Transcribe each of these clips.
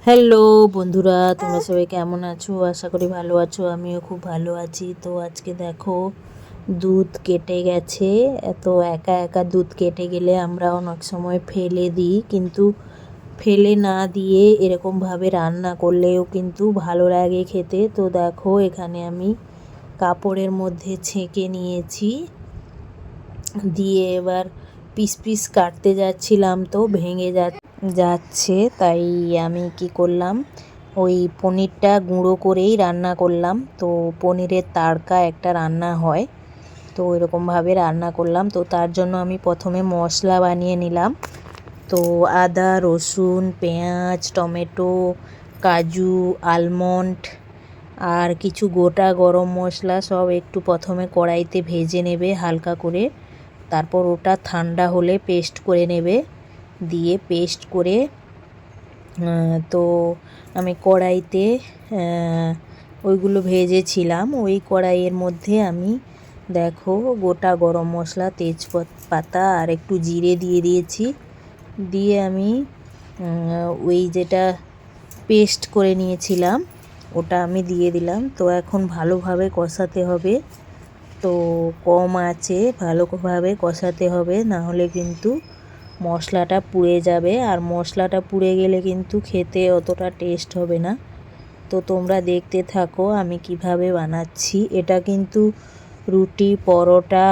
Hello বন্ধুরা, তোমরা সবাই কেমন আছো? আশা করি ভালো আছো। আমিও খুব ভালো আছি। তো আজকে দেখো, দুধ কেটে গেছে। এত একা একা দুধ কেটে গেলে আমরা অনেক সময় ফেলে দিই, কিন্তু ফেলে না দিয়ে এরকমভাবে রান্না করলেও কিন্তু ভালো লাগে খেতে। তো দেখো, এখানে আমি কাপড়ের মধ্যে ছেঁকে নিয়েছি, দিয়ে এবার পিস পিস কাটতে যাচ্ছিলাম, তো ভেঙে যাচ্ছে। তাই আমি কি করলাম, ওই পনিরটা গুঁড়ো করেই রান্না করলাম। তো পনিরের তাড়কা একটা রান্না হয়, তো এরকমভাবে রান্না করলাম। তো তার জন্য আমি প্রথমে মশলা বানিয়ে নিলাম। তো আদা, রসুন, পেঁয়াজ, টমেটো, কাজু, আলমন্ড আর কিছু গোটা গরম মশলা সব একটু প্রথমে কড়াইতে ভেজে নেবে হালকা করে। তারপর ওটা ঠান্ডা হলে পেস্ট করে নেবে। দিয়ে পেস্ট করে তো আমি কড়াইতে ওইগুলো ভেজেছিলাম, ওই কড়াইয়ের মধ্যে আমি দেখো গোটা গরম মশলা, তেজপাতা আর একটু জিরে দিয়ে দিয়েছি। দিয়ে আমি ওই যেটা পেস্ট করে নিয়েছিলাম ওটা আমি দিয়ে দিলাম। তো এখন ভালোভাবে কষাতে হবে। তো কম আঁচে ভালোভাবে কষাতে হবে, না হলে কিন্তু মশলাটা পুড়ে যাবে, আর মশলাটা পুড়ে গেলে কিন্তু খেতে অতটা টেস্ট হবে না। তো তোমরা দেখতে থাকো আমি কিভাবে বানাচ্ছি। এটা কিন্তু রুটি, পরোটা,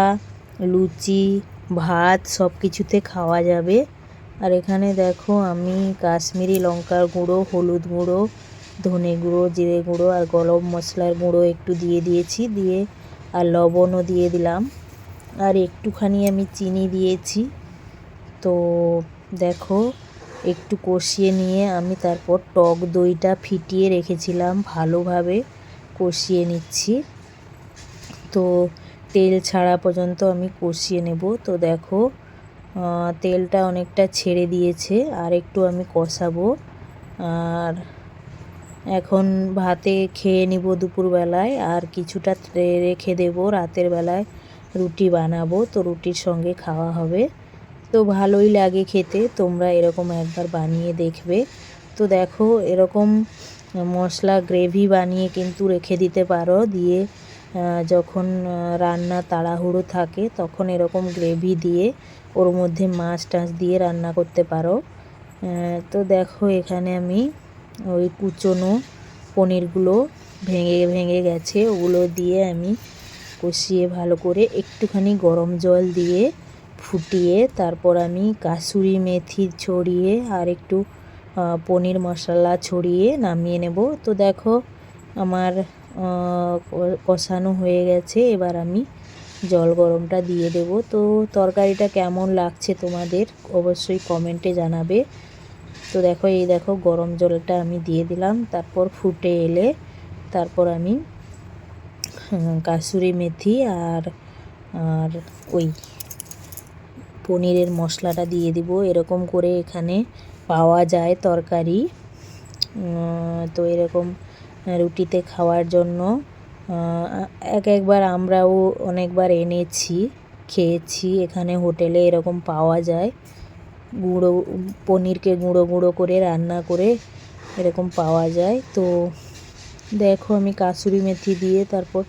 লুচি, ভাত সব কিছুতে খাওয়া যাবে। আর এখানে দেখো, আমি কাশ্মীরি লঙ্কার গুঁড়ো, হলুদ গুঁড়ো, ধনে গুঁড়ো, জিরে গুঁড়ো আর গরম মশলার গুঁড়ো একটু দিয়ে দিয়েছি, দিয়ে আর লবণও দিয়ে দিলাম, আর একটুখানি আমি চিনি দিয়েছি। তো দেখো, একটু কষিয়ে নিয়ে আমি তারপর টক দইটা ফিটিয়ে রেখেছিলাম, ভালোভাবে কষিয়ে নিচ্ছি। তো তেল ছাড়া পর্যন্ত আমি কষিয়ে নেব। তো দেখো, তেলটা অনেকটা ছেড়ে দিয়েছে, আর একটু আমি কষাবো। আর এখন ভাতে খেয়ে নিব দুপুরবেলায়, আর কিছুটা রেখে দেব, রাতের বেলায় রুটি বানাবো, তো রুটির সঙ্গে খাওয়া হবে। তো ভালোই লাগে খেতে, তোমরা এরকম একবার বানিয়ে দেখবে। তো দেখো, এরকম মশলা গ্রেভি বানিয়ে কিন্তু রেখে দিতে পারো, দিয়ে যখন রান্না তাড়াহুড়ো থাকে তখন এরকম গ্রেভি দিয়ে ওর মধ্যে মাছ টাছ দিয়ে রান্না করতে পারো। তো দেখো, এখানে আমি ওই কুচনো পনিরগুলো ভেঙে ভেঙে গেছে, ওগুলো দিয়ে আমি কষিয়ে ভালো করে একটুখানি গরম জল দিয়ে ফুটিয়ে তারপর আমি কাসুরি মেথি ছড়িয়ে আর একটু পনির মশলা ছড়িয়ে নামিয়ে নেব। তো দেখো, আমার কষানো হয়ে গেছে, এবার আমি জল গরমটা দিয়ে দেব। তো তরকারিটা কেমন লাগছে তোমাদের অবশ্যই কমেন্টে জানাবে। তো দেখো, এই দেখো গরম জলটা আমি দিয়ে দিলাম, তারপর ফুটে এলে তারপর আমি কাসুরি মেথি আর আর ওই পনিরের মশলাটা দিয়ে দিব। এরকম করে এখানে পাওয়া যায় তরকারি। তো এরকম রুটিতে খাওয়ার জন্য একবার আমরাও অনেকবার এনেছি, খেয়েছি। এখানে হোটেলে এরকম পাওয়া যায়, গুঁড়ো পনিরকে গুঁড়ো গুঁড়ো করে রান্না করে এরকম পাওয়া যায়। তো দেখো, আমি কাসুরি মেথি দিয়ে তারপর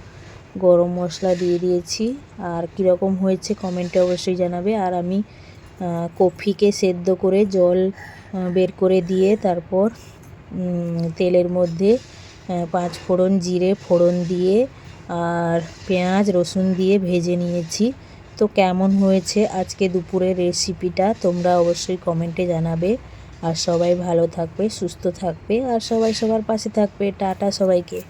গরম মশলা দিয়ে দিয়েছি। আর কীরকম হয়েছে কমেন্টে অবশ্যই জানাবে। আর আমি কফিকে সেদ্ধ করে জল বের করে দিয়ে তারপর তেলের মধ্যে 5 ফোড়ন, জিরে ফোড়ন দিয়ে আর পেঁয়াজ রসুন দিয়ে ভেজে নিয়েছি। তো কেমন হয়েছে আজকে দুপুরের রেসিপিটা তোমরা অবশ্যই কমেন্টে জানাবে। আর সবাই ভালো থাকবে, সুস্থ থাকবে, আর সবাই সবার পাশে থাকবে। টাটা সবাইকে।